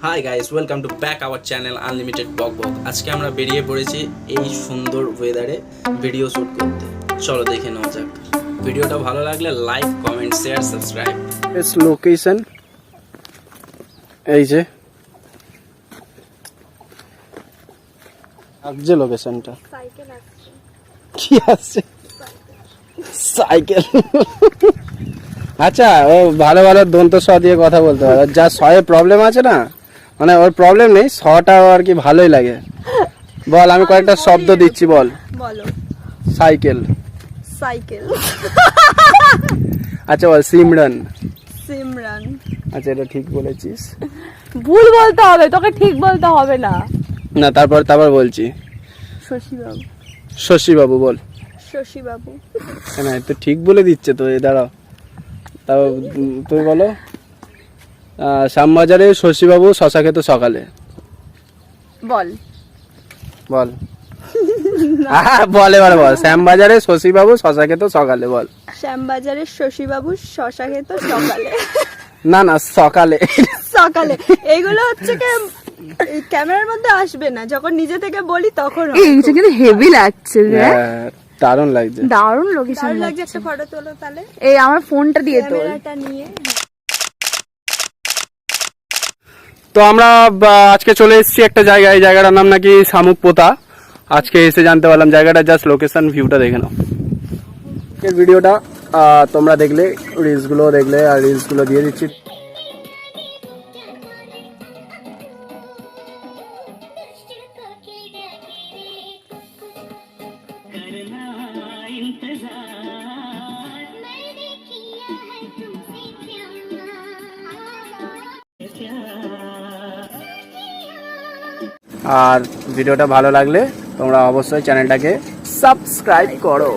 Hi guys, welcome to back our channel unlimited বক বক। আজকে আমরা বেরিয়ে পড়েছি এই সুন্দর ওয়েদারে ভিডিও শ্যুট করতে। চলো দেখে নেওয়া যাক। ভিডিওটা ভালো লাগলে লাইক, কমেন্ট, শেয়ার, সাবস্ক্রাইব। ইস লোকেশন এই যে যে লোকেশনটা কি আসছে সাইকেল। আচ্ছা, ও ভালো ভালো দন্ত স দিয়ে কথা বলতে পারে। যা সয়ে প্রবলেম আছে না, মানে ওর প্রবলেম নেই, সটা আর কি ভালোই লাগে। বল, আমি কয়েকটা শব্দ দিচ্ছি, বল। বলো। সাইকেল। সাইকেল। আচ্ছা বল, সিমরান। সিমরান। আচ্ছা, এটা ঠিক বলেছিস। ভুল বলতে হবে, তোকে ঠিক বলতে হবে না। না, তারপর বলছি। শশীবাবু। শশীবাবু বল। শশীবাবু। না, তো ঠিক বলে দিচ্ছে তো। দাঁড়াও, তাও তুমি বলো। শ্যামবাজারে শশীবাবু শশা খেত সকালে। বল। বল বল, এবার বল। শ্যামবাজারে শশীবাবু শশা খেত সকালে, বল। শ্যামবাজারের শশীবাবু শশা খেত সকালে। না না, সকালে। সকালে। এইগুলো হচ্ছে ক্যামেরার মধ্যে আসবে না, যখন নিজে থেকে বলি তখন। এইটা কিন্তু হেভি লাগছে রে। দারুণ লাগছে, দারুণ লোকেশন দারুণ লাগছে। একটা ফটো তোলো তাহলে, এই আমার ফোনটা দিয়ে তোল। ক্যামেরাটা নিয়ে। তো আমরা আজকে চলে এসেছি একটা জায়গায়। এই জায়গাটার নাম নাকি শামুক পোতা। আজকে এসে জানতে পারলাম জায়গাটা। জাস্ট লোকেশন ভিউটা দেখে নাও। এই ভিডিওটা তোমরা দেখলে, রিলসগুলো দেখলে, আর রিলসগুলো দিয়ে দিচ্ছি। আর ভিডিওটা ভালো লাগলে তোমরা অবশ্যই চ্যানেলটাকে সাবস্ক্রাইব করো।